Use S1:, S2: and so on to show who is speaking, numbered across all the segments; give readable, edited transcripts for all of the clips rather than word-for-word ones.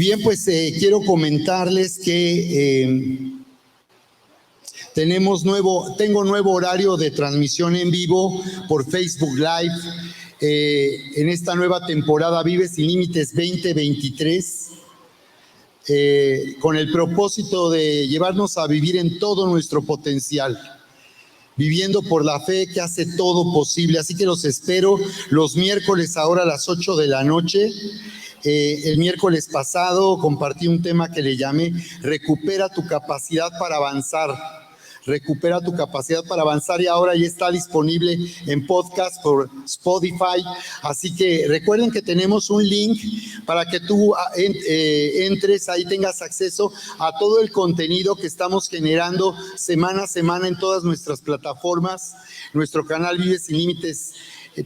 S1: Bien, pues quiero comentarles que tengo nuevo horario de transmisión en vivo por Facebook Live en esta nueva temporada Vive Sin Límites 2023, con el propósito de llevarnos a vivir en todo nuestro potencial, viviendo por la fe que hace todo posible. Así que los espero los miércoles ahora a las 8 de la noche. El miércoles pasado compartí un tema que le llamé Recupera tu capacidad para avanzar. Recupera tu capacidad para avanzar, y ahora ya está disponible en podcast por Spotify. Así que recuerden que tenemos un link para que tú entres, ahí tengas acceso a todo el contenido que estamos generando semana a semana en todas nuestras plataformas. Nuestro canal Vive Sin Límites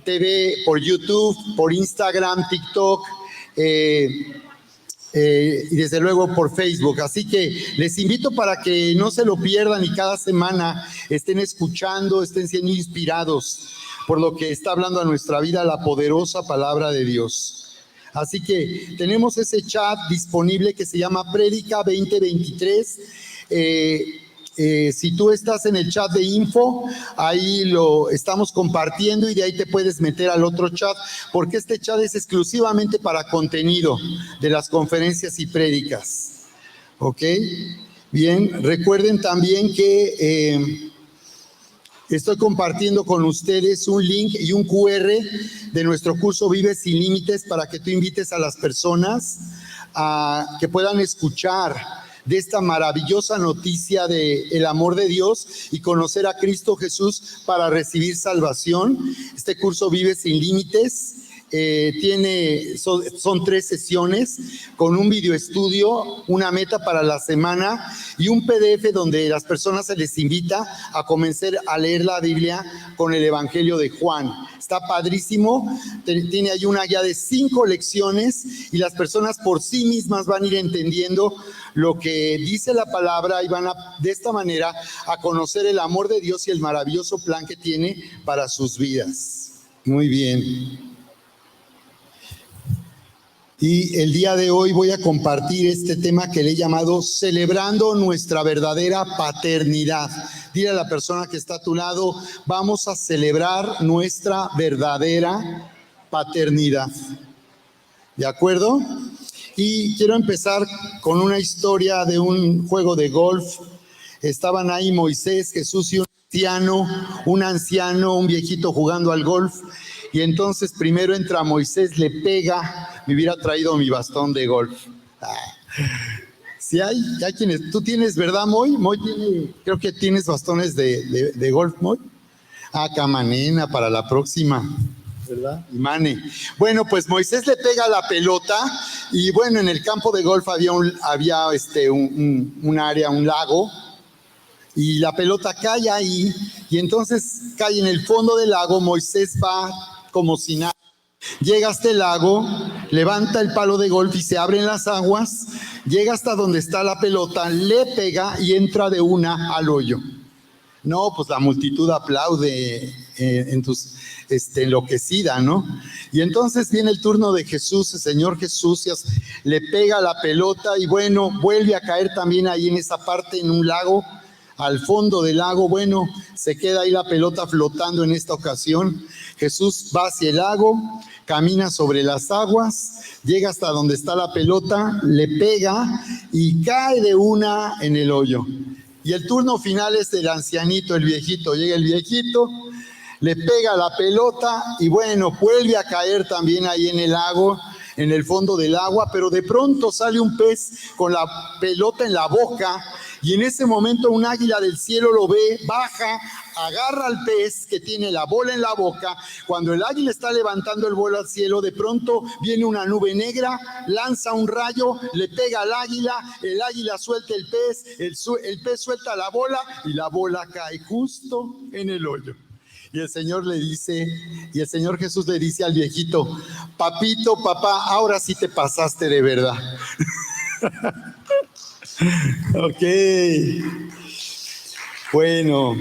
S1: TV por YouTube, por Instagram, TikTok, y desde luego por Facebook. Así que les invito para que no se lo pierdan y cada semana estén escuchando, estén siendo inspirados por lo que está hablando a nuestra vida la poderosa palabra de Dios. Así que tenemos ese chat disponible que se llama Prédica 2023. Si tú estás en el chat de info, ahí lo estamos compartiendo y de ahí te puedes meter al otro chat, porque este chat es exclusivamente para contenido de las conferencias y prédicas. ¿Ok? Bien, recuerden también que estoy compartiendo con ustedes un link y un QR de nuestro curso Vive Sin Límites para que tú invites a las personas a que puedan escuchar de esta maravillosa noticia del amor de Dios y conocer a Cristo Jesús para recibir salvación. Este curso Vive Sin Límites son 3 sesiones con un video estudio, una meta para la semana y un PDF donde las personas se les invita a comenzar a leer la Biblia con el Evangelio de Juan. Está padrísimo, tiene ahí una guía de 5 lecciones y las personas por sí mismas van a ir entendiendo lo que dice la palabra y van de esta manera a conocer el amor de Dios y el maravilloso plan que tiene para sus vidas. Muy bien. Y el día de hoy voy a compartir este tema que le he llamado Celebrando nuestra verdadera paternidad. Dile a la persona que está a tu lado, vamos a celebrar nuestra verdadera paternidad. ¿De acuerdo? Y quiero empezar con una historia de un juego de golf. Estaban ahí Moisés, Jesús y un anciano, un viejito jugando al golf. Y entonces primero entra Moisés, le pega. Me hubiera traído mi bastón de golf. Sí hay quienes, tú tienes, ¿verdad, Moy? Moy tiene, creo que tienes bastones de golf, Moy. Camanena para la próxima, ¿verdad? Y Mane. Bueno, pues Moisés le pega la pelota y bueno, en el campo de golf había un área, un lago, y la pelota cae ahí y entonces cae en el fondo del lago. Moisés va como si nada. Llega hasta el lago, levanta el palo de golf y se abren las aguas, llega hasta donde está la pelota, le pega y entra de una al hoyo. No, pues la multitud aplaude enloquecida, ¿no? Y entonces viene el turno de Jesús, el Señor Jesús, le pega la pelota y bueno, vuelve a caer también ahí en esa parte, en un lago, al fondo del lago. Bueno, se queda ahí la pelota flotando en esta ocasión. Jesús va hacia el lago, camina sobre las aguas, llega hasta donde está la pelota, le pega y cae de una en el hoyo. Y el turno final es del ancianito, el viejito. Llega el viejito, le pega la pelota y bueno, vuelve a caer también ahí en el lago, en el fondo del agua, pero de pronto sale un pez con la pelota en la boca y en ese momento un águila del cielo lo ve, baja, agarra al pez que tiene la bola en la boca. Cuando el águila está levantando el vuelo al cielo, de pronto viene una nube negra, lanza un rayo, le pega al águila, el águila suelta el pez, el pez suelta la bola y la bola cae justo en el hoyo. Y el Señor Jesús le dice al viejito, papito, papá, ahora sí te pasaste de verdad. Ok. Bueno.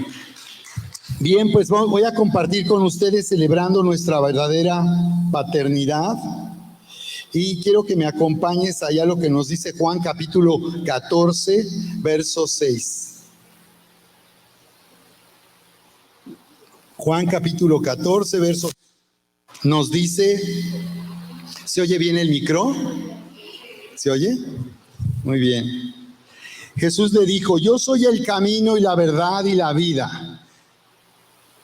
S1: Bien, pues voy a compartir con ustedes celebrando nuestra verdadera paternidad. Y quiero que me acompañes allá a lo que nos dice Juan capítulo 14, verso 6. Juan capítulo 14, verso nos dice, ¿se oye bien el micro? ¿Se oye? Muy bien. Jesús le dijo, yo soy el camino y la verdad y la vida.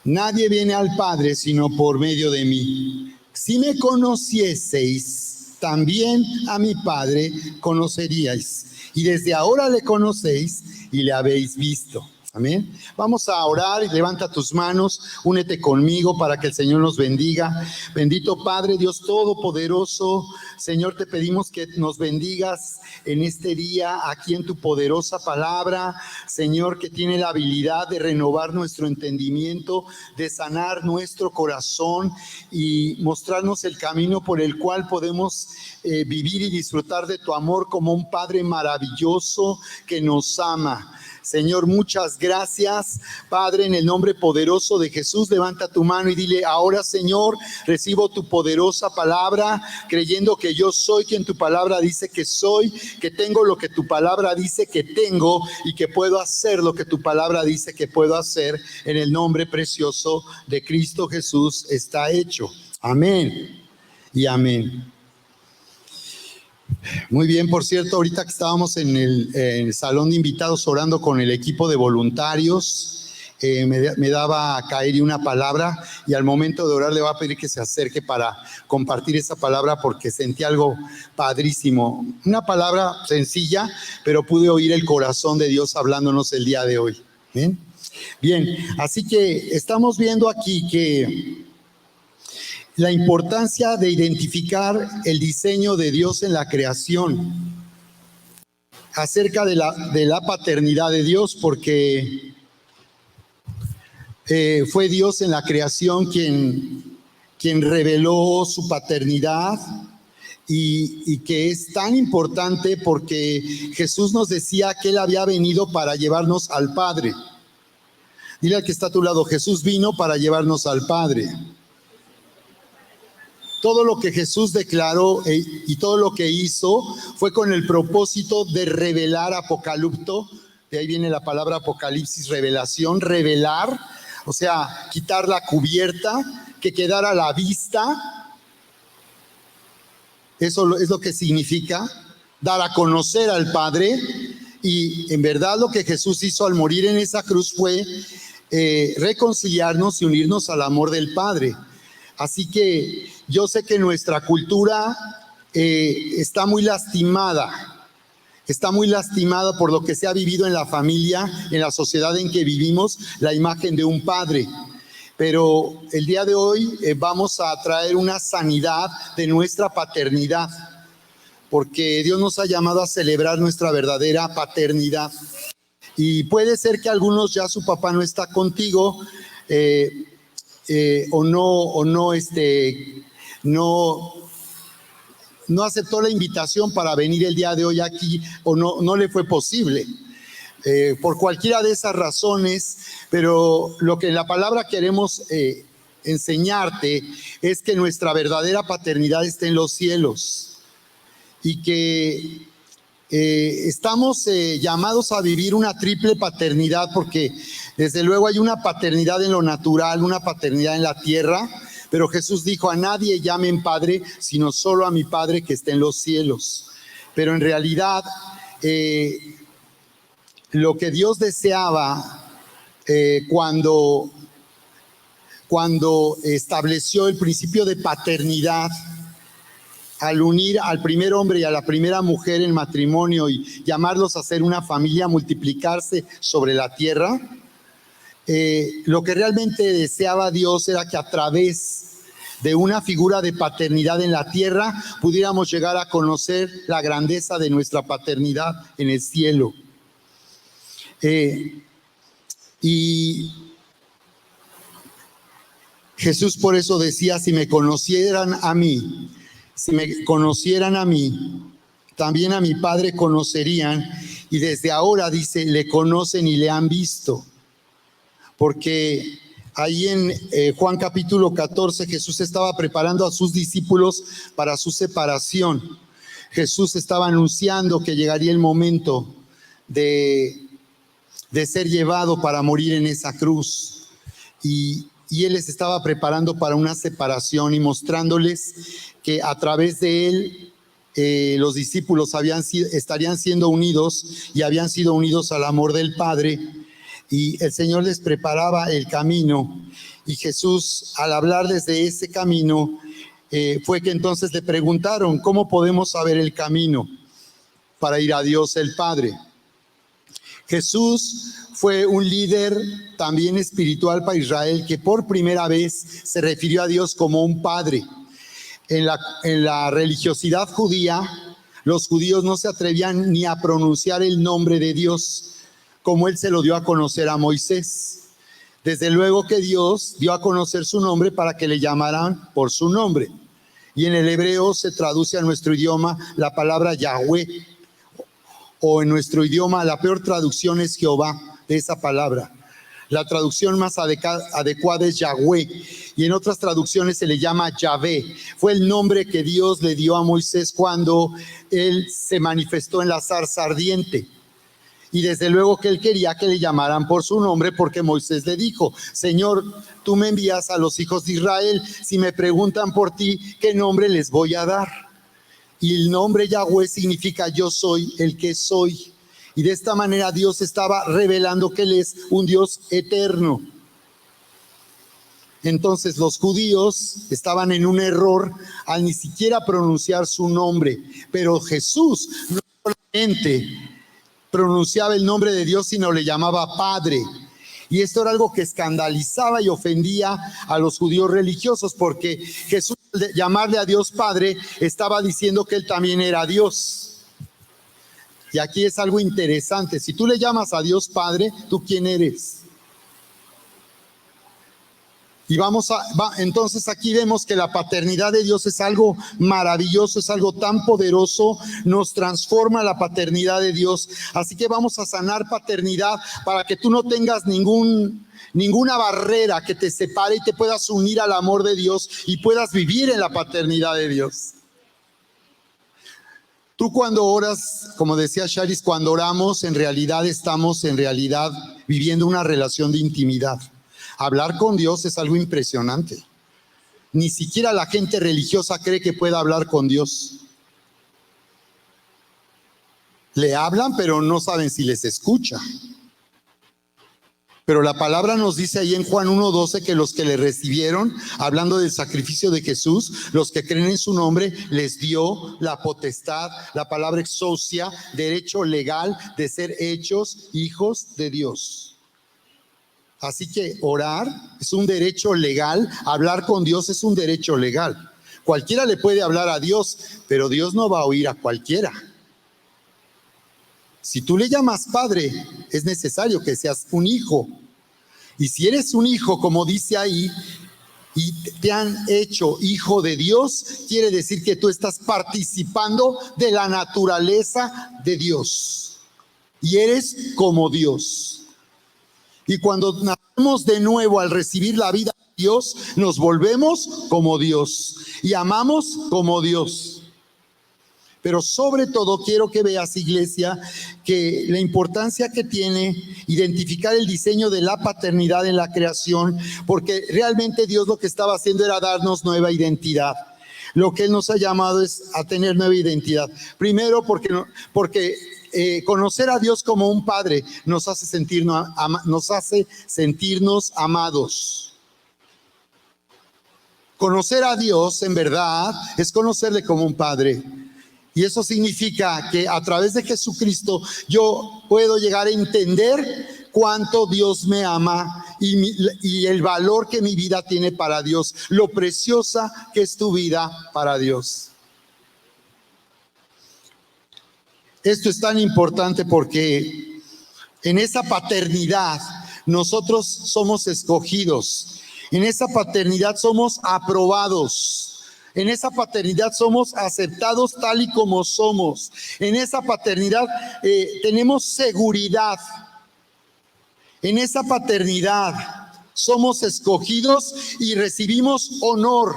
S1: Nadie viene al Padre sino por medio de mí. Si me conocieseis, también a mi Padre conoceríais. Y desde ahora le conocéis y le habéis visto. Amén. Vamos a orar y levanta tus manos, únete conmigo para que el Señor nos bendiga. Bendito Padre, Dios Todopoderoso, Señor, te pedimos que nos bendigas en este día, aquí en tu poderosa palabra, Señor, que tiene la habilidad de renovar nuestro entendimiento, de sanar nuestro corazón y mostrarnos el camino por el cual podemos vivir y disfrutar de tu amor como un Padre maravilloso que nos ama. Señor, muchas gracias, Padre, en el nombre poderoso de Jesús. Levanta tu mano y dile, ahora, Señor, recibo tu poderosa palabra, creyendo que yo soy quien tu palabra dice que soy, que tengo lo que tu palabra dice que tengo y que puedo hacer lo que tu palabra dice que puedo hacer. En el nombre precioso de Cristo Jesús está hecho. Amén y amén. Muy bien, por cierto, ahorita que estábamos en el salón de invitados orando con el equipo de voluntarios, me daba a caer una palabra y al momento de orar le voy a pedir que se acerque para compartir esa palabra porque sentí algo padrísimo. Una palabra sencilla, pero pude oír el corazón de Dios hablándonos el día de hoy. Bien, bien, así que estamos viendo aquí que la importancia de identificar el diseño de Dios en la creación, acerca de la paternidad de Dios, porque fue Dios en la creación quien reveló su paternidad y que es tan importante porque Jesús nos decía que Él había venido para llevarnos al Padre. Dile al que está a tu lado, Jesús vino para llevarnos al Padre. Todo lo que Jesús declaró y todo lo que hizo fue con el propósito de revelar apocalipto. De ahí viene la palabra apocalipsis, revelación, revelar, o sea, quitar la cubierta, que quedara a la vista. Eso es lo que significa dar a conocer al Padre. Y en verdad lo que Jesús hizo al morir en esa cruz fue reconciliarnos y unirnos al amor del Padre. Así que yo sé que nuestra cultura está muy lastimada por lo que se ha vivido en la familia, en la sociedad en que vivimos, la imagen de un padre. Pero el día de hoy vamos a traer una sanidad de nuestra paternidad, porque Dios nos ha llamado a celebrar nuestra verdadera paternidad. Y puede ser que algunos ya su papá no está contigo, no aceptó la invitación para venir el día de hoy aquí, o no le fue posible, por cualquiera de esas razones, pero lo que en la palabra queremos enseñarte es que nuestra verdadera paternidad está en los cielos y que estamos llamados a vivir una triple paternidad, porque desde luego hay una paternidad en lo natural, una paternidad en la tierra, pero Jesús dijo, a nadie llamen Padre, sino solo a mi Padre que está en los cielos. Pero en realidad, lo que Dios deseaba cuando estableció el principio de paternidad, al unir al primer hombre y a la primera mujer en matrimonio y llamarlos a ser una familia, multiplicarse sobre la tierra, lo que realmente deseaba Dios era que a través de una figura de paternidad en la tierra pudiéramos llegar a conocer la grandeza de nuestra paternidad en el cielo. Y Jesús por eso decía, si me conocieran a mí, también a mi Padre conocerían, y desde ahora dice, le conocen y le han visto. Porque Ahí en Juan capítulo 14, Jesús estaba preparando a sus discípulos para su separación. Jesús estaba anunciando que llegaría el momento de ser llevado para morir en esa cruz. Y Él les estaba preparando para una separación y mostrándoles que a través de Él los discípulos estarían siendo unidos y habían sido unidos al amor del Padre. Y el Señor les preparaba el camino. Y Jesús, al hablarles de ese camino, fue que entonces le preguntaron, ¿cómo podemos saber el camino para ir a Dios el Padre? Jesús fue un líder también espiritual para Israel que por primera vez se refirió a Dios como un Padre. En la religiosidad judía, los judíos no se atrevían ni a pronunciar el nombre de Dios, como Él se lo dio a conocer a Moisés. Desde luego que Dios dio a conocer su nombre para que le llamaran por su nombre. Y en el hebreo se traduce a nuestro idioma la palabra Yahweh, o en nuestro idioma la peor traducción es Jehová de esa palabra. La traducción más adecuada es Yahweh, y en otras traducciones se le llama Yahvé. Fue el nombre que Dios le dio a Moisés cuando él se manifestó en la zarza ardiente. Y desde luego que él quería que le llamaran por su nombre, porque Moisés le dijo, Señor, tú me envías a los hijos de Israel, si me preguntan por ti, ¿qué nombre les voy a dar? Y el nombre Yahweh significa yo soy el que soy. Y de esta manera Dios estaba revelando que Él es un Dios eterno. Entonces los judíos estaban en un error al ni siquiera pronunciar su nombre. Pero Jesús no solamente pronunciaba el nombre de Dios, sino le llamaba Padre. Y esto era algo que escandalizaba y ofendía a los judíos religiosos, porque Jesús, al llamarle a Dios Padre, estaba diciendo que Él también era Dios. Y aquí es algo interesante. Si tú le llamas a Dios Padre, ¿tú quién eres? Y entonces aquí vemos que la paternidad de Dios es algo maravilloso, es algo tan poderoso, nos transforma la paternidad de Dios. Así que vamos a sanar paternidad para que tú no tengas ninguna barrera que te separe y te puedas unir al amor de Dios y puedas vivir en la paternidad de Dios. Tú cuando oras, como decía Charis, cuando oramos, estamos viviendo una relación de intimidad. Hablar con Dios es algo impresionante. Ni siquiera la gente religiosa cree que pueda hablar con Dios. Le hablan, pero no saben si les escucha. Pero la palabra nos dice ahí en Juan 1:12 que los que le recibieron, hablando del sacrificio de Jesús, los que creen en su nombre, les dio la potestad, la palabra exousia, derecho legal de ser hechos hijos de Dios. Así que orar es un derecho legal, hablar con Dios es un derecho legal. Cualquiera le puede hablar a Dios, pero Dios no va a oír a cualquiera. Si tú le llamas padre, es necesario que seas un hijo. Y si eres un hijo, como dice ahí, y te han hecho hijo de Dios, quiere decir que tú estás participando de la naturaleza de Dios. Y eres como Dios. Y cuando nacemos de nuevo al recibir la vida de Dios, nos volvemos como Dios y amamos como Dios. Pero sobre todo quiero que veas, iglesia, que la importancia que tiene identificar el diseño de la paternidad en la creación, porque realmente Dios lo que estaba haciendo era darnos nueva identidad. Lo que Él nos ha llamado es a tener nueva identidad. Primero porque conocer a Dios como un padre nos hace sentirnos amados. Conocer a Dios en verdad es conocerle como un padre. Y eso significa que a través de Jesucristo yo puedo llegar a entender cuánto Dios me ama y el valor que mi vida tiene para Dios, lo preciosa que es tu vida para Dios. Esto es tan importante porque en esa paternidad nosotros somos escogidos, en esa paternidad somos aprobados. En esa paternidad somos aceptados tal y como somos. En esa paternidad tenemos seguridad. En esa paternidad somos escogidos y recibimos honor.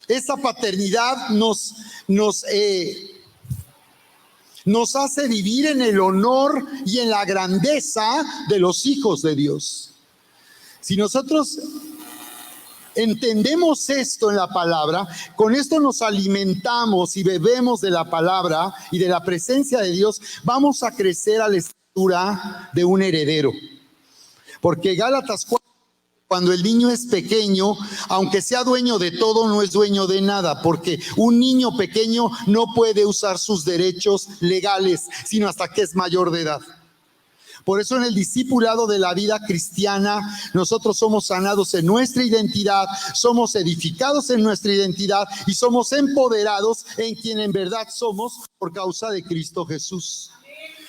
S1: Esa paternidad nos hace vivir en el honor y en la grandeza de los hijos de Dios. Si nosotros entendemos esto en la palabra, con esto nos alimentamos y bebemos de la palabra y de la presencia de Dios, vamos a crecer a la estatura de un heredero. Porque Gálatas 4, cuando el niño es pequeño, aunque sea dueño de todo, no es dueño de nada, porque un niño pequeño no puede usar sus derechos legales, sino hasta que es mayor de edad. Por eso en el discipulado de la vida cristiana, nosotros somos sanados en nuestra identidad, somos edificados en nuestra identidad y somos empoderados en quien en verdad somos por causa de Cristo Jesús.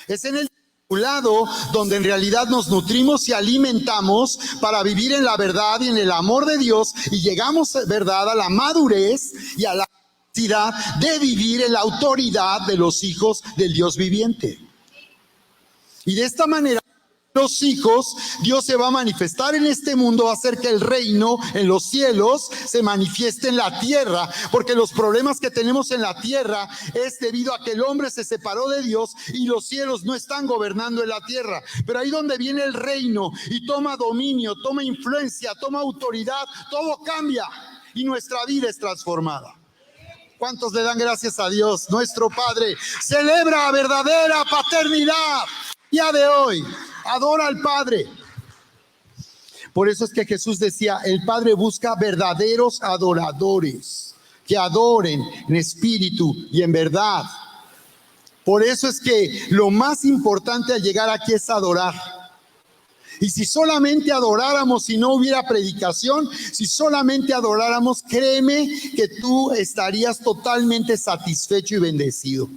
S1: Es en el discipulado donde en realidad nos nutrimos y alimentamos para vivir en la verdad y en el amor de Dios, y llegamos, verdad, a la madurez y a la capacidad de vivir en la autoridad de los hijos del Dios viviente. Y de esta manera, los hijos, Dios se va a manifestar en este mundo, va a hacer que el reino en los cielos se manifieste en la tierra, porque los problemas que tenemos en la tierra es debido a que el hombre se separó de Dios y los cielos no están gobernando en la tierra. Pero ahí donde viene el reino y toma dominio, toma influencia, toma autoridad, todo cambia y nuestra vida es transformada. ¿Cuántos le dan gracias a Dios? Nuestro Padre celebra verdadera paternidad. Día de hoy, adora al Padre. Por eso es que Jesús decía, el Padre busca verdaderos adoradores, que adoren en espíritu y en verdad. Por eso es que lo más importante al llegar aquí es adorar. Y si solamente adoráramos y no hubiera predicación, si solamente adoráramos, créeme que tú estarías totalmente satisfecho y bendecido.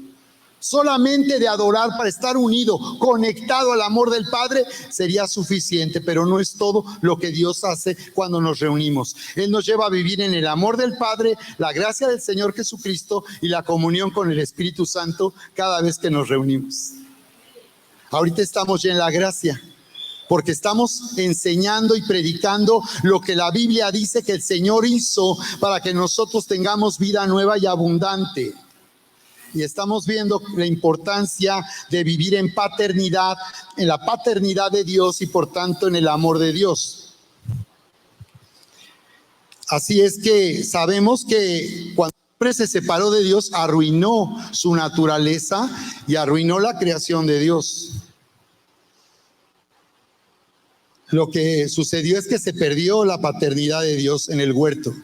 S1: Solamente de adorar para estar unido, conectado al amor del Padre, sería suficiente, pero no es todo lo que Dios hace cuando nos reunimos. Él nos lleva a vivir en el amor del Padre, la gracia del Señor Jesucristo y la comunión con el Espíritu Santo cada vez que nos reunimos. Ahorita estamos ya en la gracia, porque estamos enseñando y predicando lo que la Biblia dice que el Señor hizo para que nosotros tengamos vida nueva y abundante. Y estamos viendo la importancia de vivir en paternidad, en la paternidad de Dios y por tanto en el amor de Dios. Así es que sabemos que cuando el hombre se separó de Dios, arruinó su naturaleza y arruinó la creación de Dios. Lo que sucedió es que se perdió la paternidad de Dios en el huerto.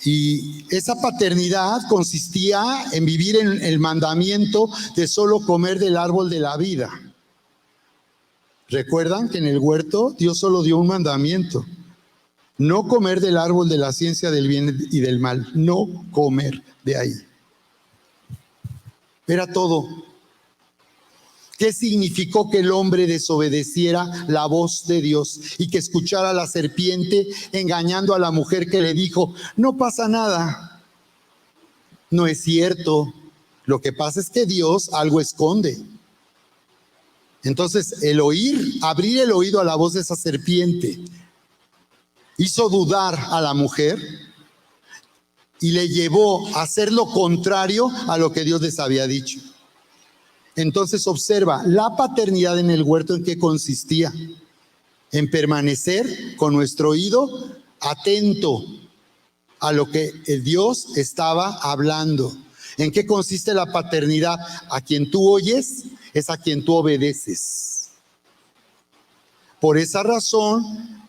S1: Y esa paternidad consistía en vivir en el mandamiento de solo comer del árbol de la vida. ¿Recuerdan que en el huerto Dios solo dio un mandamiento? No comer del árbol de la ciencia del bien y del mal. No comer de ahí. Era todo. ¿Qué significó que el hombre desobedeciera la voz de Dios y que escuchara a la serpiente engañando a la mujer que le dijo, no pasa nada? No es cierto. Lo que pasa es que Dios algo esconde. Entonces, abrir el oído a la voz de esa serpiente, hizo dudar a la mujer y le llevó a hacer lo contrario a lo que Dios les había dicho. Entonces observa, la paternidad en el huerto, ¿en qué consistía? En permanecer con nuestro oído atento a lo que el Dios estaba hablando. ¿En qué consiste la paternidad? A quien tú oyes es a quien tú obedeces. Por esa razón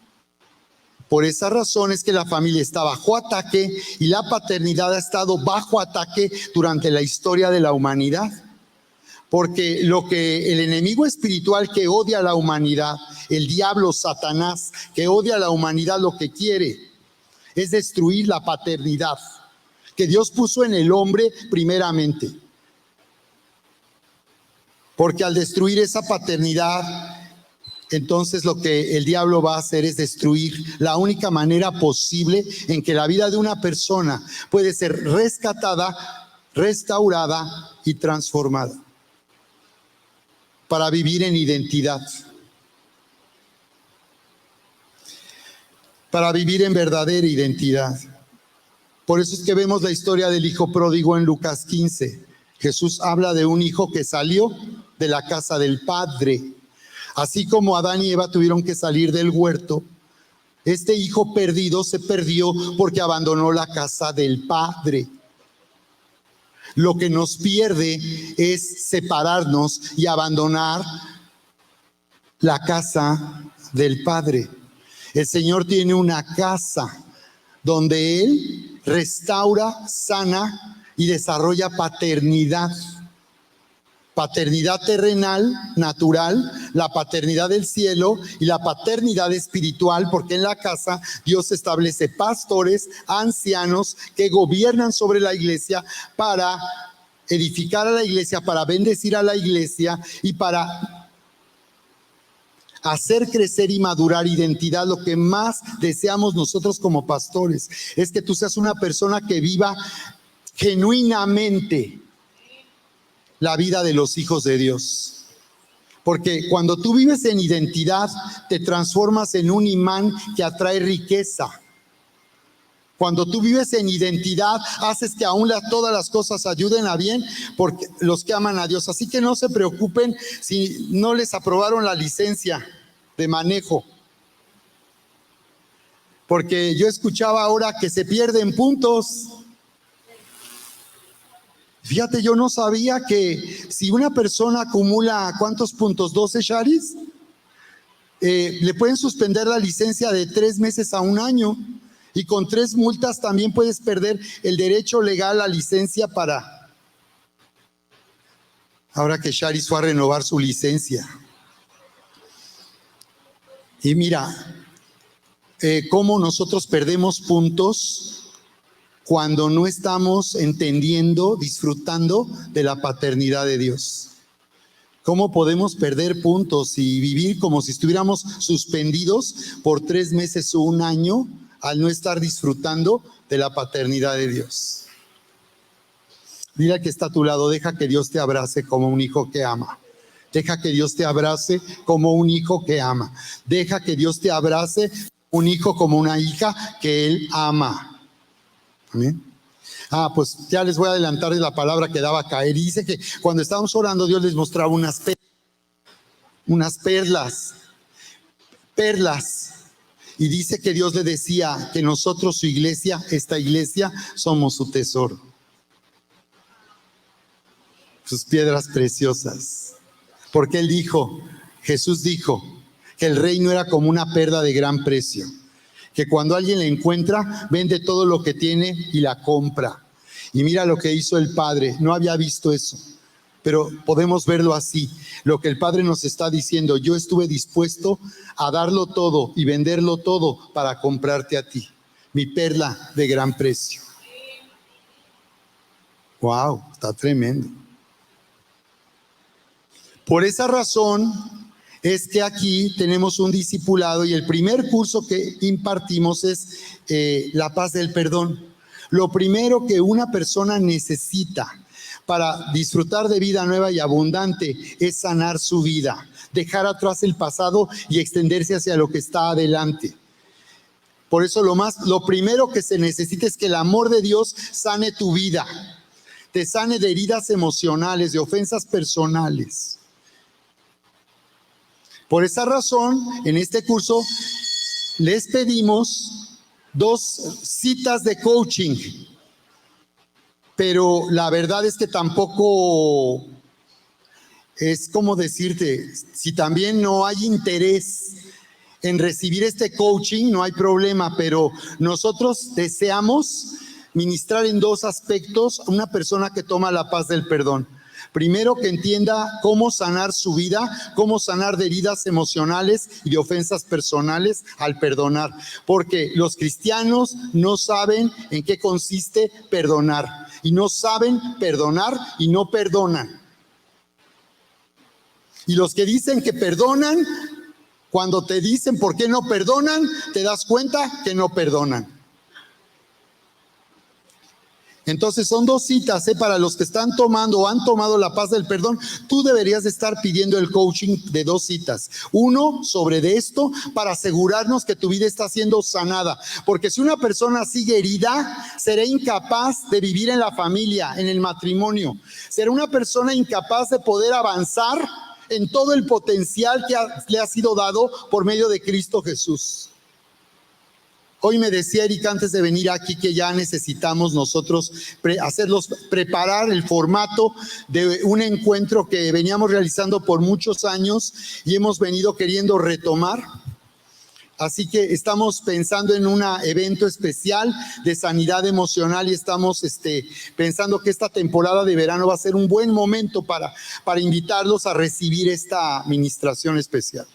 S1: es que la familia está bajo ataque y la paternidad ha estado bajo ataque durante la historia de la humanidad. Porque lo que el enemigo espiritual que odia a la humanidad, el diablo, Satanás, que odia a la humanidad, lo que quiere es destruir la paternidad que Dios puso en el hombre primeramente. Porque al destruir esa paternidad, entonces lo que el diablo va a hacer es destruir la única manera posible en que la vida de una persona puede ser rescatada, restaurada y transformada. Para vivir en identidad. para vivir en verdadera identidad. Por eso es que vemos la historia del hijo pródigo en Lucas 15. Jesús habla de un hijo que salió de la casa del padre. Así como Adán y Eva tuvieron que salir del huerto, este hijo perdido se perdió porque abandonó la casa del padre. Lo que nos pierde es separarnos y abandonar la casa del padre. El Señor tiene una casa donde Él restaura, sana y desarrolla paternidad. Paternidad terrenal, natural, la paternidad del cielo y la paternidad espiritual, porque en la casa Dios establece pastores, ancianos que gobiernan sobre la iglesia para edificar a la iglesia, para bendecir a la iglesia y para hacer crecer y madurar identidad. Lo que más deseamos nosotros como pastores es que tú seas una persona que viva genuinamente la vida de los hijos de Dios. Porque cuando tú vives en identidad, te transformas en un imán que atrae riqueza. Cuando tú vives en identidad, haces que aún todas las cosas ayuden a bien, porque los que aman a Dios. Así que no se preocupen si no les aprobaron la licencia de manejo. Porque yo escuchaba ahora que se pierden puntos. Fíjate, yo no sabía que si una persona acumula, ¿cuántos puntos? ¿12, Charis? Le pueden suspender la licencia de 3 meses a 1 año. Y con 3 multas también puedes perder el derecho legal a licencia para... Ahora que Charis fue a renovar su licencia. Y mira, cómo nosotros perdemos puntos cuando no estamos entendiendo, disfrutando de la paternidad de Dios. ¿Cómo podemos perder puntos y vivir como si estuviéramos suspendidos por 3 meses o 1 año al no estar disfrutando de la paternidad de Dios? Dile al que está a tu lado, deja que Dios te abrace como un hijo que ama. Deja que Dios te abrace como un hijo que ama. Deja que Dios te abrace un hijo como una hija que Él ama. Amén. Pues ya les voy a adelantar de la palabra que daba a caer. Y dice que cuando estábamos orando, Dios les mostraba unas perlas. Y dice que Dios le decía que nosotros, su iglesia, esta iglesia, somos su tesoro. Sus piedras preciosas. Porque Jesús dijo, que el reino era como una perla de gran precio. Que cuando alguien la encuentra, vende todo lo que tiene y la compra. Y mira lo que hizo el Padre. No había visto eso, pero podemos verlo así. Lo que el Padre nos está diciendo, yo estuve dispuesto a darlo todo y venderlo todo para comprarte a ti, mi perla de gran precio. Wow, está tremendo. Por esa razón es que aquí tenemos un discipulado y el primer curso que impartimos es la paz del perdón. Lo primero que una persona necesita para disfrutar de vida nueva y abundante es sanar su vida, dejar atrás el pasado y extenderse hacia lo que está adelante. Por eso lo primero que se necesita es que el amor de Dios sane tu vida, te sane de heridas emocionales, de ofensas personales. Por esa razón, en este curso les pedimos 2 citas de coaching, pero la verdad es que tampoco es como decirte, si también no hay interés en recibir este coaching, no hay problema, pero nosotros deseamos ministrar en 2 aspectos a una persona que toma la paz del perdón. Primero, que entienda cómo sanar su vida, cómo sanar de heridas emocionales y de ofensas personales al perdonar. Porque los cristianos no saben en qué consiste perdonar. Y no saben perdonar y no perdonan. Y los que dicen que perdonan, cuando te dicen por qué no perdonan, te das cuenta que no perdonan. Entonces son 2 citas, para los que están tomando o han tomado la paz del perdón. Tú deberías de estar pidiendo el coaching de 2 citas. Uno, sobre de esto, para asegurarnos que tu vida está siendo sanada. Porque si una persona sigue herida, será incapaz de vivir en la familia, en el matrimonio. Será una persona incapaz de poder avanzar en todo el potencial que le ha sido dado por medio de Cristo Jesús. Hoy me decía Erika antes de venir aquí que ya necesitamos nosotros preparar el formato de un encuentro que veníamos realizando por muchos años y hemos venido queriendo retomar. Así que estamos pensando en un evento especial de sanidad emocional y estamos pensando que esta temporada de verano va a ser un buen momento para invitarlos a recibir esta administración especial.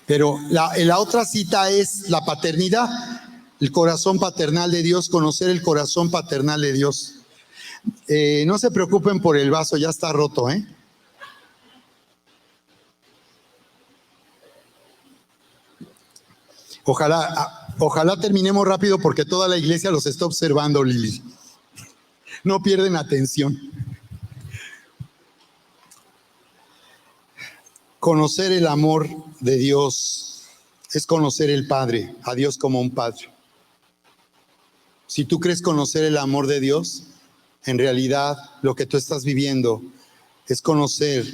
S1: Pero la otra cita es la paternidad, el corazón paternal de Dios, conocer el corazón paternal de Dios. No se preocupen por el vaso, ya está roto, Ojalá terminemos rápido porque toda la iglesia los está observando, Lili. No pierden atención. Conocer el amor de Dios es conocer el Padre, a Dios como un Padre. Si tú crees conocer el amor de Dios, en realidad lo que tú estás viviendo es conocer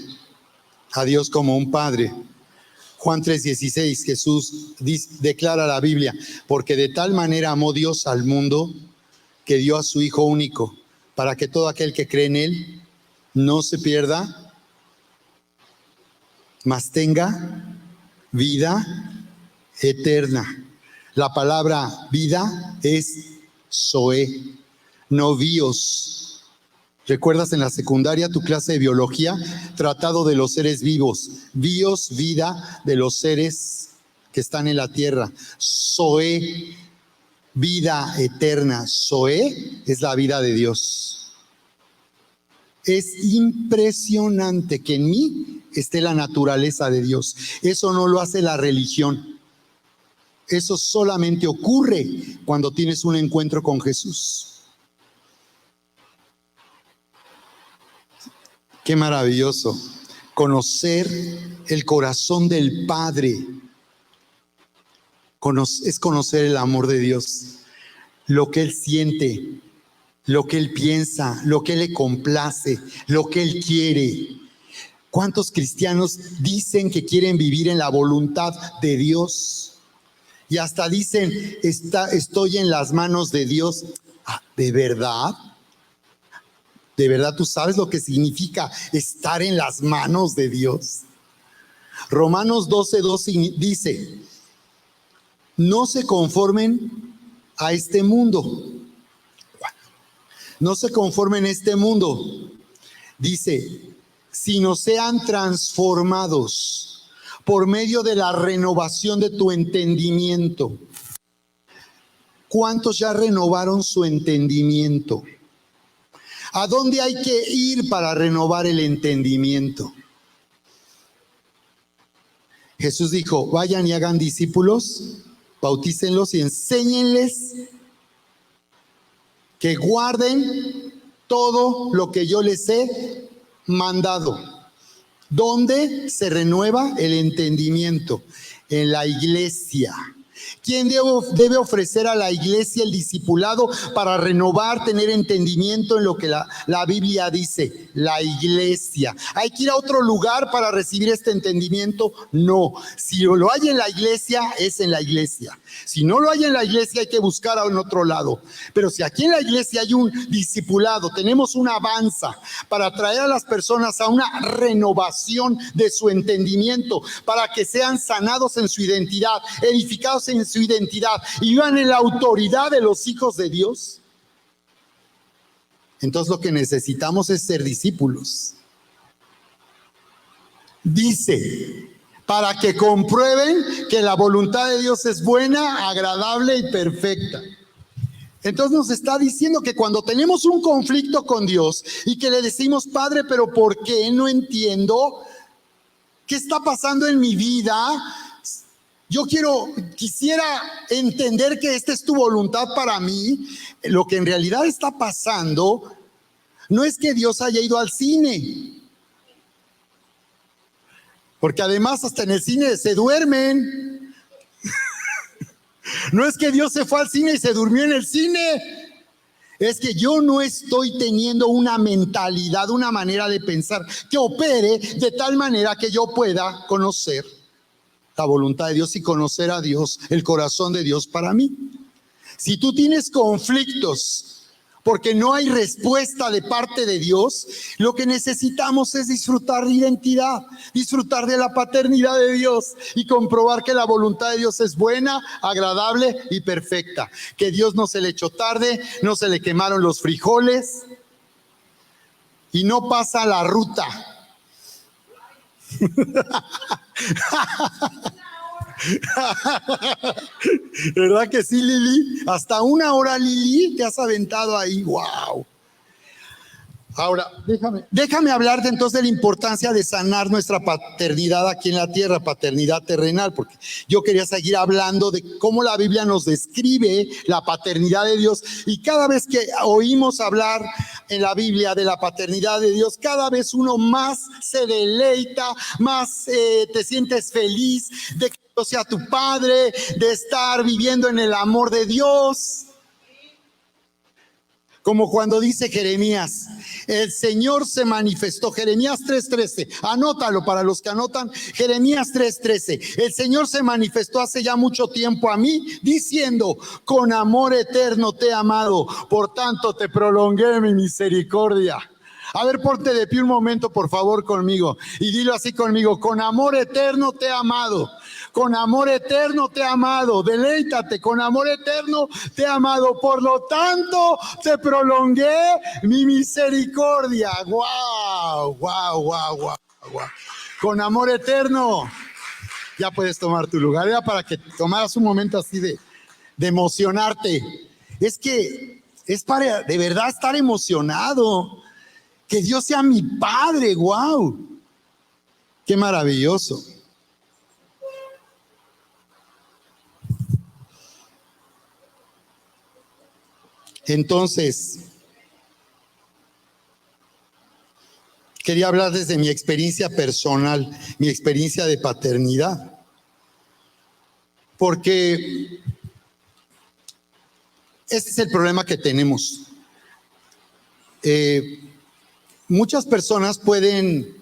S1: a Dios como un Padre. Juan 3:16, Jesús declara la Biblia, porque de tal manera amó Dios al mundo que dio a su Hijo único, para que todo aquel que cree en Él no se pierda, mas tenga vida eterna. La palabra vida es zoe, no bios. ¿Recuerdas en la secundaria tu clase de biología? Tratado de los seres vivos. Bios, vida de los seres que están en la tierra. Zoe, vida eterna. Zoe es la vida de Dios. Es impresionante que en mí esté la naturaleza de Dios. Eso no lo hace la religión. Eso solamente ocurre cuando tienes un encuentro con Jesús. Qué maravilloso. Conocer el corazón del Padre. Es conocer el amor de Dios. Lo que Él siente, lo que Él piensa, lo que le complace, lo que Él quiere. ¿Cuántos cristianos dicen que quieren vivir en la voluntad de Dios? Y hasta dicen, estoy en las manos de Dios. ¿De verdad? ¿De verdad tú sabes lo que significa estar en las manos de Dios? Romanos 12:2 dice, no se conformen a este mundo. No se conformen a este mundo. Dice, sino sean transformados por medio de la renovación de tu entendimiento. ¿Cuántos ya renovaron su entendimiento? ¿A dónde hay que ir para renovar el entendimiento? Jesús dijo, vayan y hagan discípulos, bautícenlos y enséñenles que guarden todo lo que yo les he mandado. ¿Dónde se renueva el entendimiento? En la iglesia. ¿Quién debe ofrecer a la iglesia el discipulado para renovar, tener entendimiento en lo que la Biblia dice? La iglesia. ¿Hay que ir a otro lugar para recibir este entendimiento? No. Si lo hay en la iglesia, es en la iglesia. Si no lo hay en la iglesia, hay que buscar en otro lado. Pero si aquí en la iglesia hay un discipulado, tenemos una avanza para traer a las personas a una renovación de su entendimiento, para que sean sanados en su identidad, edificados en su identidad y vivan en la autoridad de los hijos de Dios. Entonces lo que necesitamos es ser discípulos. Dice, para que comprueben que la voluntad de Dios es buena, agradable y perfecta. Entonces nos está diciendo que cuando tenemos un conflicto con Dios y que le decimos, Padre, pero ¿por qué? No entiendo. ¿Qué está pasando en mi vida? quisiera entender que esta es tu voluntad para mí. Lo que en realidad está pasando no es que Dios haya ido al cine, porque además hasta en el cine se duermen. No es que Dios se fue al cine y se durmió en el cine. Es que yo no estoy teniendo una mentalidad, una manera de pensar que opere de tal manera que yo pueda conocer la voluntad de Dios y conocer a Dios, el corazón de Dios para mí. Si tú tienes conflictos porque no hay respuesta de parte de Dios, lo que necesitamos es disfrutar de identidad, disfrutar de la paternidad de Dios y comprobar que la voluntad de Dios es buena, agradable y perfecta. Que Dios no se le echó tarde, no se le quemaron los frijoles y no pasa la ruta. ¿Verdad que sí, Lili? Hasta 1 hora, Lili, te has aventado ahí. ¡Wow! Ahora, déjame hablarte entonces de la importancia de sanar nuestra paternidad aquí en la tierra, paternidad terrenal, porque yo quería seguir hablando de cómo la Biblia nos describe la paternidad de Dios, y cada vez que oímos hablar en la Biblia de la paternidad de Dios, cada vez uno más se deleita, más te sientes feliz de que Dios sea tu padre, de estar viviendo en el amor de Dios. Como cuando dice Jeremías, el Señor se manifestó, Jeremías 3:13, anótalo para los que anotan, Jeremías 3:13, el Señor se manifestó hace ya mucho tiempo a mí, diciendo, con amor eterno te he amado, por tanto te prolongué mi misericordia. A ver, ponte de pie un momento, por favor, conmigo, y dilo así conmigo, con amor eterno te he amado. Con amor eterno te he amado, deleítate, con amor eterno te he amado, por lo tanto te prolongué mi misericordia. ¡Guau, guau, guau, guau, guau! Con amor eterno. Ya puedes tomar tu lugar, era para que tomaras un momento así de emocionarte. Es que es para de verdad estar emocionado, que Dios sea mi Padre, ¡guau! ¡Qué maravilloso! Entonces, quería hablar desde mi experiencia personal, mi experiencia de paternidad, porque este es el problema que tenemos. Muchas personas pueden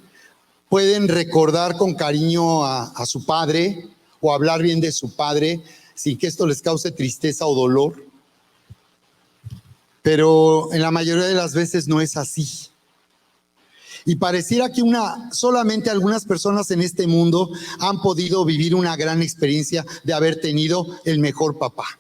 S1: recordar con cariño a su padre o hablar bien de su padre sin que esto les cause tristeza o dolor. Pero en la mayoría de las veces no es así. Y pareciera que solamente algunas personas en este mundo han podido vivir una gran experiencia de haber tenido el mejor papá.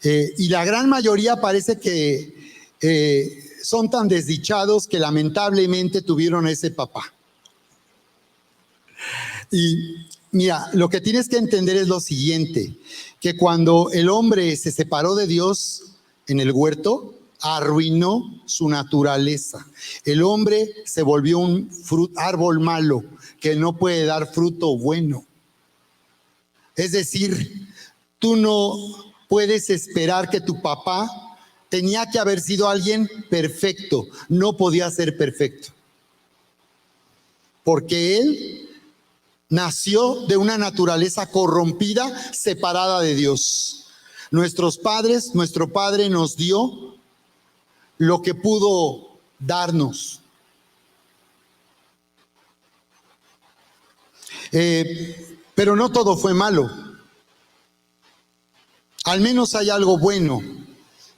S1: Y la gran mayoría parece que son tan desdichados que lamentablemente tuvieron a ese papá. Y mira, lo que tienes que entender es lo siguiente, que cuando el hombre se separó de Dios en el huerto, arruinó su naturaleza. El hombre se volvió un árbol malo que no puede dar fruto bueno. Es decir, tú no puedes esperar que tu papá tenía que haber sido alguien perfecto, no podía ser perfecto, porque él nació de una naturaleza corrompida, separada de Dios. Nuestro Padre nos dio lo que pudo darnos. Pero no todo fue malo. Al menos hay algo bueno.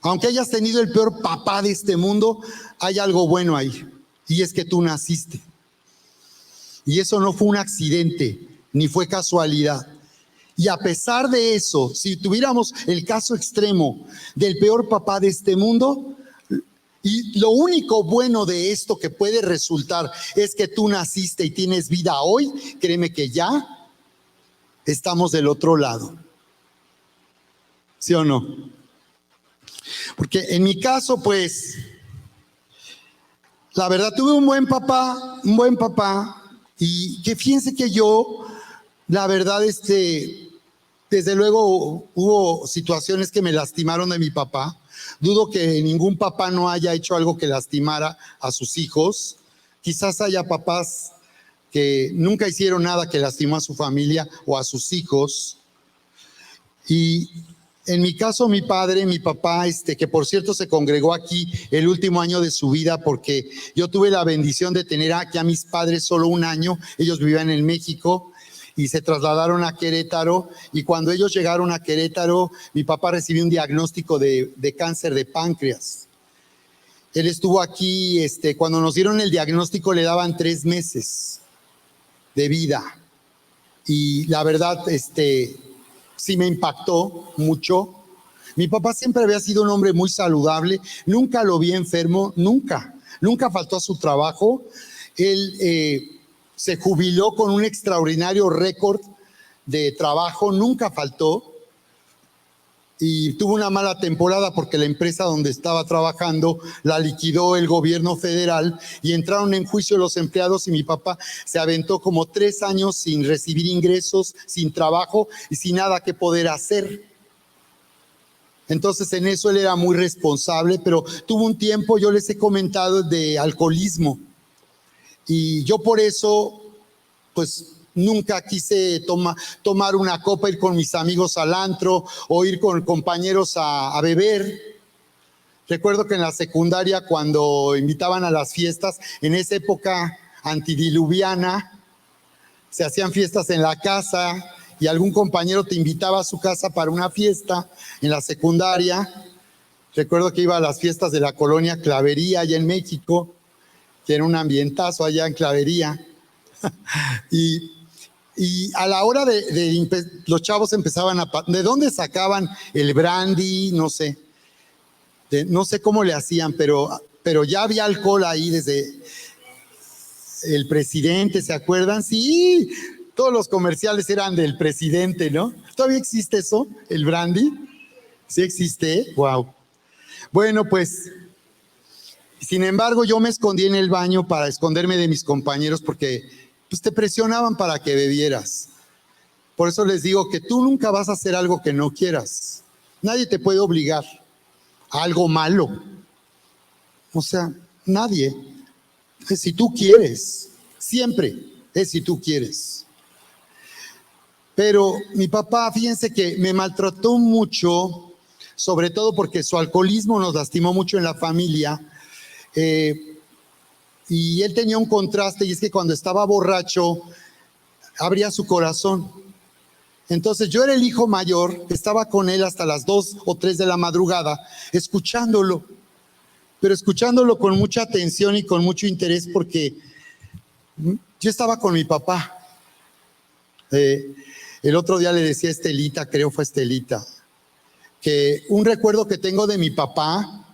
S1: Aunque hayas tenido el peor papá de este mundo, hay algo bueno ahí. Y es que tú naciste. Y eso no fue un accidente, ni fue casualidad. Y a pesar de eso, si tuviéramos el caso extremo del peor papá de este mundo, y lo único bueno de esto que puede resultar es que tú naciste y tienes vida hoy, créeme que ya estamos del otro lado. ¿Sí o no? Porque en mi caso, pues, la verdad tuve un buen papá, y que fíjense que yo La verdad, desde luego hubo situaciones que me lastimaron de mi papá. Dudo que ningún papá no haya hecho algo que lastimara a sus hijos. Quizás haya papás que nunca hicieron nada que lastimó a su familia o a sus hijos. Y en mi caso, mi papá, que por cierto se congregó aquí el último año de su vida, porque yo tuve la bendición de tener aquí a mis padres solo un año. Ellos vivían en México y se trasladaron a Querétaro, y cuando ellos llegaron a Querétaro, mi papá recibió un diagnóstico de cáncer de páncreas. Él estuvo aquí, cuando nos dieron el diagnóstico le daban 3 meses de vida, y la verdad, sí me impactó mucho. Mi papá siempre había sido un hombre muy saludable, nunca lo vi enfermo, nunca faltó a su trabajo. Él se jubiló con un extraordinario récord de trabajo, nunca faltó, y tuvo una mala temporada porque la empresa donde estaba trabajando la liquidó el gobierno federal y entraron en juicio los empleados, y mi papá se aventó como 3 años sin recibir ingresos, sin trabajo y sin nada que poder hacer. Entonces en eso él era muy responsable, pero tuvo un tiempo, yo les he comentado, de alcoholismo, y yo por eso pues nunca quise tomar una copa, ir con mis amigos al antro o ir con compañeros a beber. Recuerdo que en la secundaria, cuando invitaban a las fiestas, en esa época antidiluviana, se hacían fiestas en la casa y algún compañero te invitaba a su casa para una fiesta en la secundaria. Recuerdo que iba a las fiestas de la colonia Clavería allá en México, que era un ambientazo allá en Clavería. Y a la hora los chavos empezaban ¿de dónde sacaban el brandy? No sé. No sé cómo le hacían, pero ya había alcohol ahí desde el presidente, ¿se acuerdan? Sí, todos los comerciales eran del presidente, ¿no? ¿Todavía existe eso, el brandy? ¿Sí existe? Wow. Bueno, pues, sin embargo, yo me escondí en el baño para esconderme de mis compañeros porque pues te presionaban para que bebieras. Por eso les digo que tú nunca vas a hacer algo que no quieras. Nadie te puede obligar a algo malo. O sea, nadie. Es si tú quieres. Siempre es si tú quieres. Pero mi papá, fíjense que me maltrató mucho, sobre todo porque su alcoholismo nos lastimó mucho en la familia. Y él tenía un contraste, y es que cuando estaba borracho, abría su corazón. Entonces yo era el hijo mayor, estaba con él hasta las 2 o 3 de la madrugada, escuchándolo, pero escuchándolo con mucha atención y con mucho interés, porque yo estaba con mi papá. El otro día le decía a Estelita, creo fue Estelita, que un recuerdo que tengo de mi papá,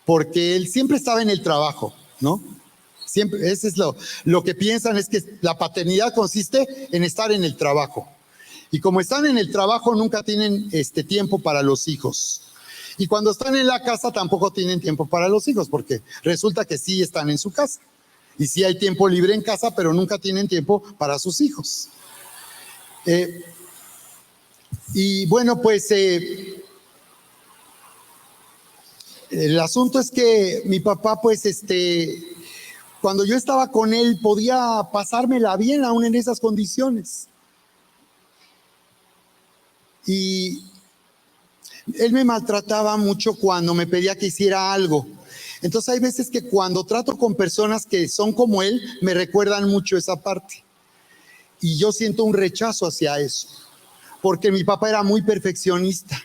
S1: porque él siempre estaba en el trabajo, ¿no? Siempre, eso es lo que piensan, es que la paternidad consiste en estar en el trabajo. Y como están en el trabajo, nunca tienen tiempo para los hijos. Y cuando están en la casa, tampoco tienen tiempo para los hijos, porque resulta que sí están en su casa. Y sí hay tiempo libre en casa, pero nunca tienen tiempo para sus hijos. Y bueno, pues el asunto es que mi papá, pues cuando yo estaba con él, podía pasármela bien aún en esas condiciones. Y él me maltrataba mucho cuando me pedía que hiciera algo. Entonces hay veces que cuando trato con personas que son como él, me recuerdan mucho esa parte. Y yo siento un rechazo hacia eso, porque mi papá era muy perfeccionista.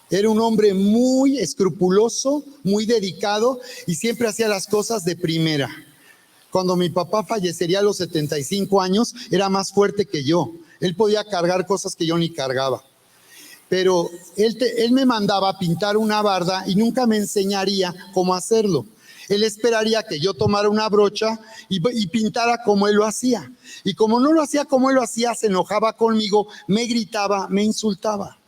S1: Era un hombre muy escrupuloso, muy dedicado, y siempre hacía las cosas de primera. Cuando mi papá fallecería a los 75 años, era más fuerte que yo. Él podía cargar cosas que yo ni cargaba. Pero él me mandaba a pintar una barda y nunca me enseñaría cómo hacerlo. Él esperaría que yo tomara una brocha y pintara como él lo hacía. Y como no lo hacía como él lo hacía, se enojaba conmigo, me gritaba, me insultaba.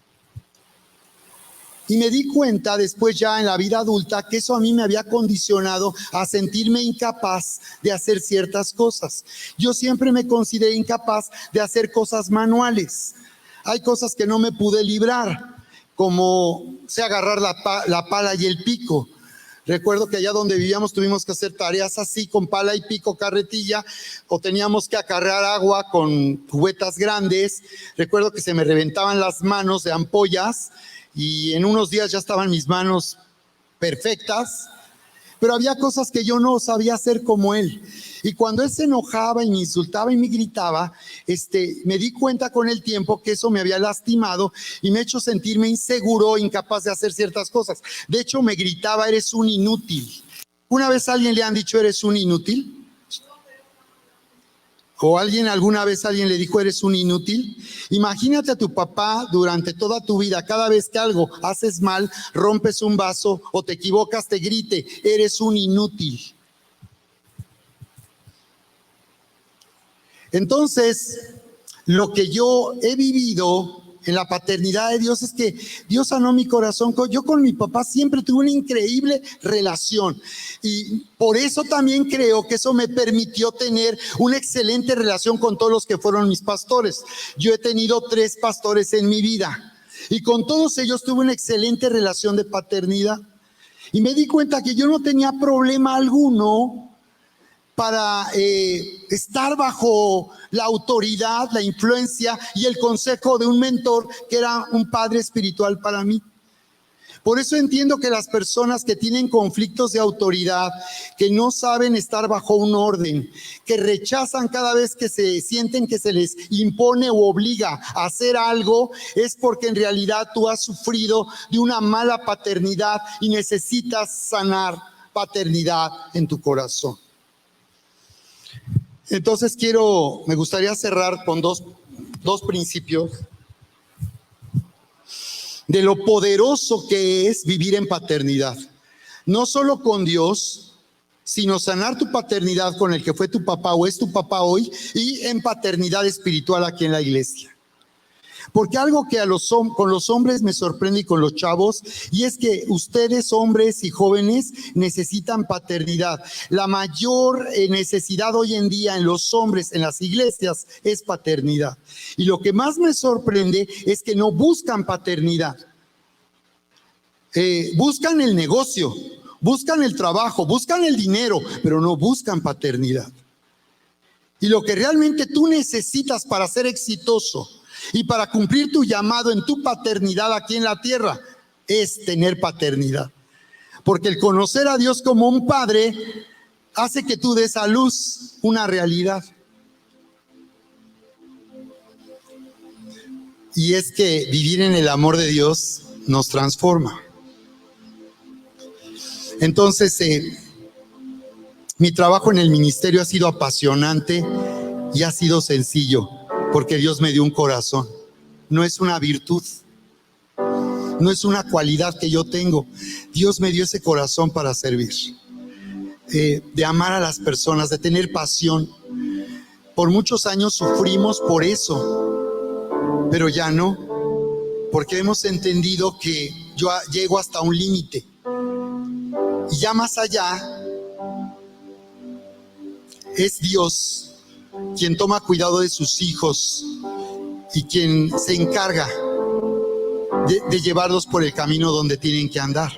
S1: Y me di cuenta después ya en la vida adulta que eso a mí me había condicionado a sentirme incapaz de hacer ciertas cosas. Yo siempre me consideré incapaz de hacer cosas manuales. Hay cosas que no me pude librar, como sé agarrar la pala y el pico. Recuerdo que allá donde vivíamos tuvimos que hacer tareas así, con pala y pico, carretilla, o teníamos que acarrear agua con cubetas grandes. Recuerdo que se me reventaban las manos de ampollas y en unos días ya estaban mis manos perfectas, pero había cosas que yo no sabía hacer como él. Y cuando él se enojaba y me insultaba y me gritaba, me di cuenta con el tiempo que eso me había lastimado y me ha hecho sentirme inseguro, incapaz de hacer ciertas cosas. De hecho, me gritaba, eres un inútil. ¿Una vez a alguien le han dicho, eres un inútil? ¿O alguna vez alguien le dijo, eres un inútil? Imagínate a tu papá durante toda tu vida, cada vez que algo haces mal, rompes un vaso o te equivocas, te grite, eres un inútil. Entonces, lo que yo he vivido en la paternidad de Dios es que Dios sanó mi corazón. Yo con mi papá siempre tuve una increíble relación y por eso también creo que eso me permitió tener una excelente relación con todos los que fueron mis pastores. Yo he tenido 3 pastores en mi vida y con todos ellos tuve una excelente relación de paternidad y me di cuenta que yo no tenía problema alguno para estar bajo la autoridad, la influencia y el consejo de un mentor que era un padre espiritual para mí. Por eso entiendo que las personas que tienen conflictos de autoridad, que no saben estar bajo un orden, que rechazan cada vez que se sienten que se les impone o obliga a hacer algo, es porque en realidad tú has sufrido de una mala paternidad y necesitas sanar paternidad en tu corazón. Entonces me gustaría cerrar con dos principios de lo poderoso que es vivir en paternidad. No solo con Dios, sino sanar tu paternidad con el que fue tu papá o es tu papá hoy y en paternidad espiritual aquí en la iglesia. Porque algo que con los hombres me sorprende y con los chavos, y es que ustedes, hombres y jóvenes, necesitan paternidad. La mayor necesidad hoy en día en los hombres, en las iglesias, es paternidad. Y lo que más me sorprende es que no buscan paternidad. Buscan el negocio, buscan el trabajo, buscan el dinero, pero no buscan paternidad. Y lo que realmente tú necesitas para ser exitoso y para cumplir tu llamado en tu paternidad aquí en la tierra es tener paternidad. Porque el conocer a Dios como un padre hace que tú des a luz una realidad. Y es que vivir en el amor de Dios nos transforma. Entonces, mi trabajo en el ministerio ha sido apasionante y ha sido sencillo. Porque Dios me dio un corazón. No es una virtud, no es una cualidad que yo tengo. Dios me dio ese corazón para servir, de amar a las personas, de tener pasión. Por muchos años sufrimos por eso, pero ya no, porque hemos entendido que yo llego hasta un límite. Y ya más allá es Dios quien toma cuidado de sus hijos y quien se encarga de llevarlos por el camino donde tienen que andar.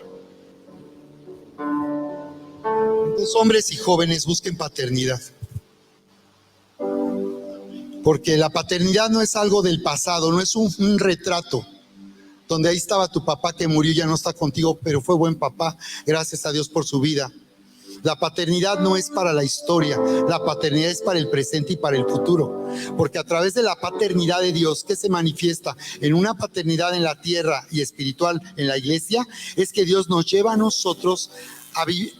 S1: Entonces, hombres y jóvenes, busquen paternidad. Porque la paternidad no es algo del pasado, no es un retrato donde ahí estaba tu papá que murió y ya no está contigo, pero fue buen papá, gracias a Dios por su vida. La paternidad no es para la historia, la paternidad es para el presente y para el futuro, porque a través de la paternidad de Dios que se manifiesta en una paternidad en la tierra y espiritual en la iglesia, es que Dios nos lleva a nosotros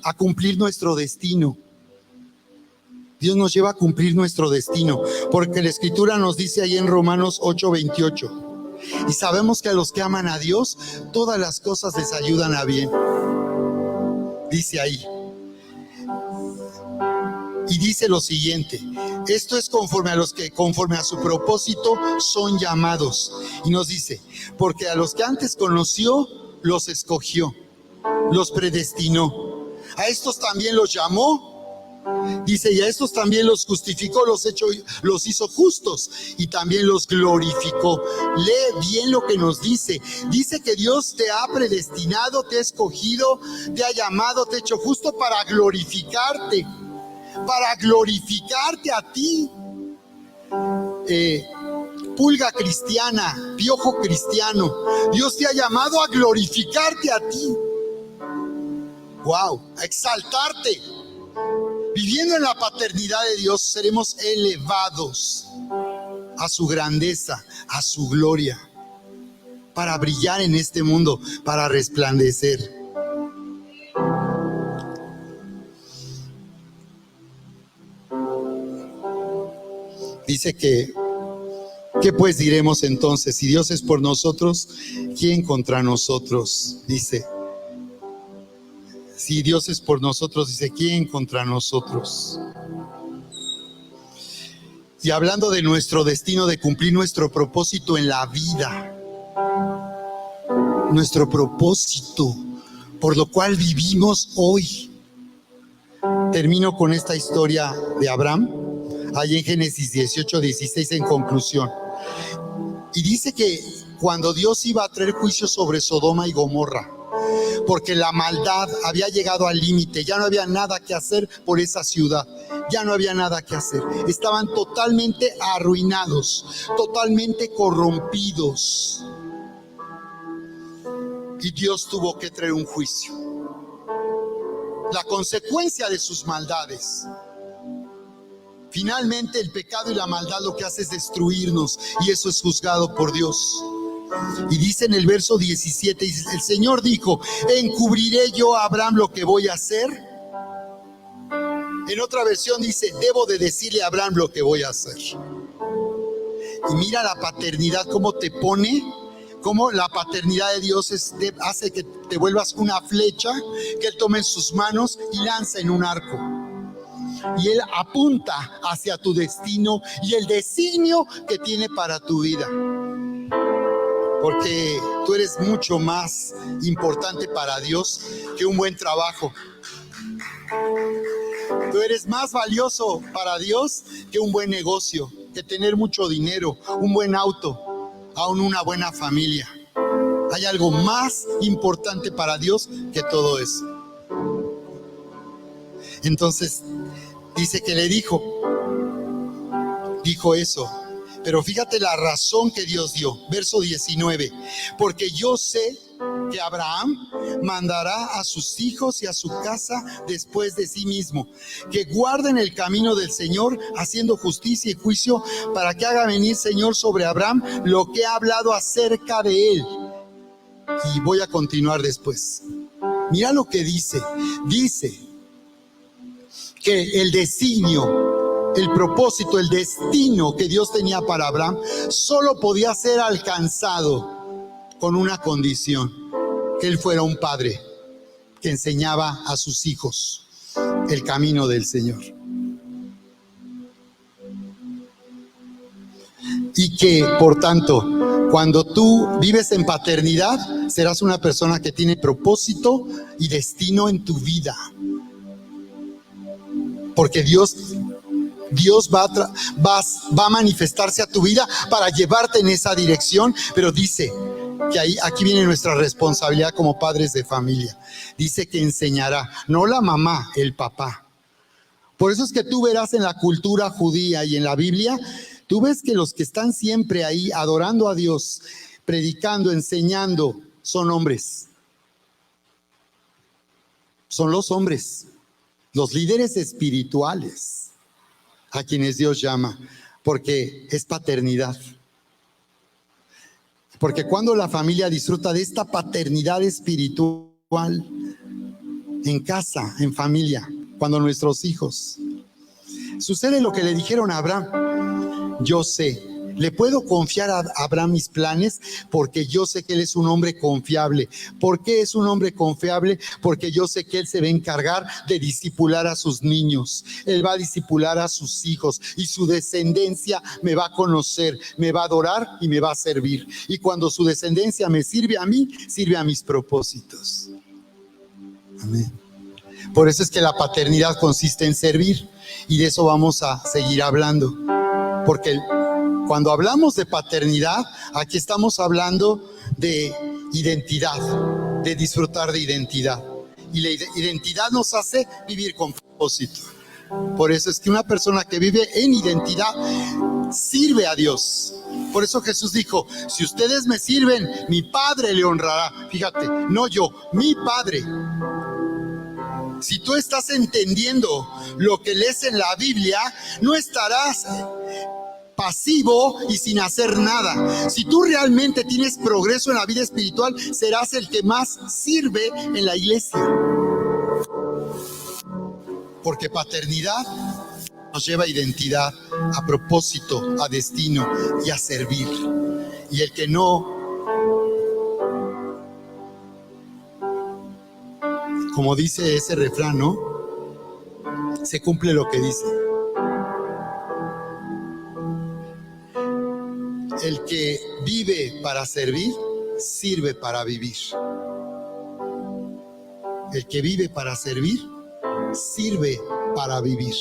S1: a cumplir nuestro destino. Dios nos lleva a cumplir nuestro destino, porque la Escritura nos dice ahí en Romanos 8:28, y sabemos que a los que aman a Dios, todas las cosas les ayudan a bien. Dice ahí. Y dice lo siguiente: esto es conforme a los que conforme a su propósito son llamados. Y nos dice, porque a los que antes conoció, los escogió, los predestinó. A estos también los llamó. Dice, y a estos también los justificó, los hizo justos y también los glorificó. Lee bien lo que nos dice. Dice que Dios te ha predestinado, te ha escogido, te ha llamado, te ha hecho justo para glorificarte a ti. Pulga cristiana, piojo cristiano, Dios te ha llamado a glorificarte a ti. Wow, a exaltarte. Viviendo en la paternidad de Dios, seremos elevados a su grandeza, a su gloria, para brillar en este mundo, para resplandecer. Dice que, ¿qué pues diremos entonces? Si Dios es por nosotros, ¿quién contra nosotros? Dice. Si Dios es por nosotros, dice, ¿quién contra nosotros? Y hablando de nuestro destino, de cumplir nuestro propósito en la vida, nuestro propósito, por lo cual vivimos hoy. Termino con esta historia de Abraham, ahí en Génesis 18:16 en conclusión. Y dice que cuando Dios iba a traer juicio sobre Sodoma y Gomorra, porque la maldad había llegado al límite, ya no había nada que hacer por esa ciudad, ya no había nada que hacer, estaban totalmente arruinados, totalmente corrompidos, y Dios tuvo que traer un juicio, la consecuencia de sus maldades. Finalmente el pecado y la maldad lo que hace es destruirnos, y eso es juzgado por Dios. Y dice en el verso 17, el Señor dijo, ¿encubriré yo a Abraham lo que voy a hacer? En otra versión dice, debo de decirle a Abraham lo que voy a hacer. Y mira la paternidad, cómo te pone, cómo la paternidad de Dios hace que te vuelvas una flecha, que Él tome en sus manos y lanza en un arco. Y Él apunta hacia tu destino y el designio que tiene para tu vida. Porque tú eres mucho más importante para Dios que un buen trabajo. Tú eres más valioso para Dios que un buen negocio, que tener mucho dinero, un buen auto, aún una buena familia. Hay algo más importante para Dios que todo eso. Entonces, dice que le dijo eso. Pero fíjate la razón que Dios dio. Verso 19. Porque yo sé que Abraham mandará a sus hijos y a su casa después de sí mismo, que guarden el camino del Señor, haciendo justicia y juicio, para que haga venir, Señor, sobre Abraham lo que ha hablado acerca de él. Y voy a continuar después. Mira lo que dice. Dice que el designio, el propósito, el destino que Dios tenía para Abraham solo podía ser alcanzado con una condición: que él fuera un padre que enseñaba a sus hijos el camino del Señor. Y que, por tanto, cuando tú vives en paternidad, serás una persona que tiene propósito y destino en tu vida. Porque Dios va a manifestarse a tu vida para llevarte en esa dirección, pero dice que aquí viene nuestra responsabilidad como padres de familia. Dice que enseñará, no la mamá, el papá. Por eso es que tú verás en la cultura judía y en la Biblia, tú ves que los que están siempre ahí adorando a Dios, predicando, enseñando, son hombres. Son los hombres, los líderes espirituales, a quienes Dios llama, porque es paternidad. Porque cuando la familia disfruta de esta paternidad espiritual, en casa, en familia, cuando nuestros hijos, sucede lo que le dijeron a Abraham: yo sé Le puedo confiar a Abraham mis planes porque yo sé que él es un hombre confiable. ¿Por qué es un hombre confiable? Porque yo sé que él se va a encargar de discipular a sus niños. Él va a discipular a sus hijos y su descendencia me va a conocer, me va a adorar y me va a servir. Y cuando su descendencia me sirve a mí, sirve a mis propósitos. Amén. Por eso es que la paternidad consiste en servir, y de eso vamos a seguir hablando. Porque cuando hablamos de paternidad, aquí estamos hablando de identidad, de disfrutar de identidad. Y la identidad nos hace vivir con propósito. Por eso es que una persona que vive en identidad sirve a Dios. Por eso Jesús dijo, si ustedes me sirven, mi Padre le honrará. Fíjate, no yo, mi Padre. Si tú estás entendiendo lo que lees en la Biblia, no estarás pasivo y sin hacer nada. Si tú realmente tienes progreso en la vida espiritual, serás el que más sirve en la iglesia. Porque paternidad nos lleva a identidad, a propósito, a destino y a servir. Y el que no, como dice ese refrán, ¿no? Se cumple lo que dice. El que vive para servir, sirve para vivir. El que vive para servir, sirve para vivir.